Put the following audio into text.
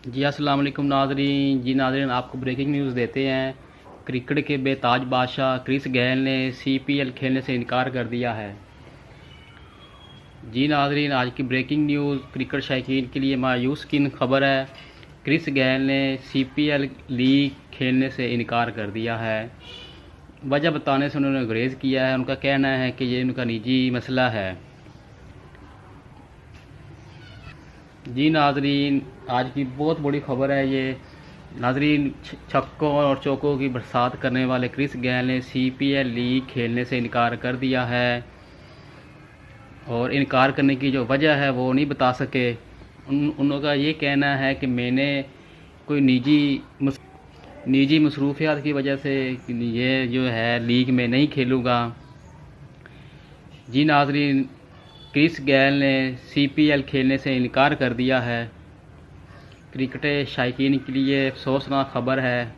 जी अस्सलाम वालेकुम नाज़रीन। जी नाज़रीन, आपको ब्रेकिंग न्यूज़ देते हैं। क्रिकेट के बेताज बादशाह क्रिस गेल ने सीपीएल खेलने से इनकार कर दिया है। जी नाज़रीन, आज की ब्रेकिंग न्यूज़ क्रिकेट शौकीन के लिए मायूस किन खबर है। क्रिस गेल ने सीपीएल लीग खेलने से इनकार कर दिया है। वजह बताने से उन्होंने गुरेज किया है। उनका कहना है कि ये उनका निजी मसला है। जी नाज़रीन, आज की बहुत बड़ी खबर है ये। नाज़रीन, छक्कों और चौकों की बरसात करने वाले क्रिस गेल ने सीपीएल लीग खेलने से इनकार कर दिया है और इनकार करने की जो वजह है वो नहीं बता सके। उनका ये कहना है कि मैंने कोई निजी मसरूफियात की वजह से ये जो है लीग में नहीं खेलूँगा। जी नाज़रीन, क्रिस गेल ने सीपीएल खेलने से इनकार कर दिया है। क्रिकेट शायकीन के लिए अफसोसनाक खबर है।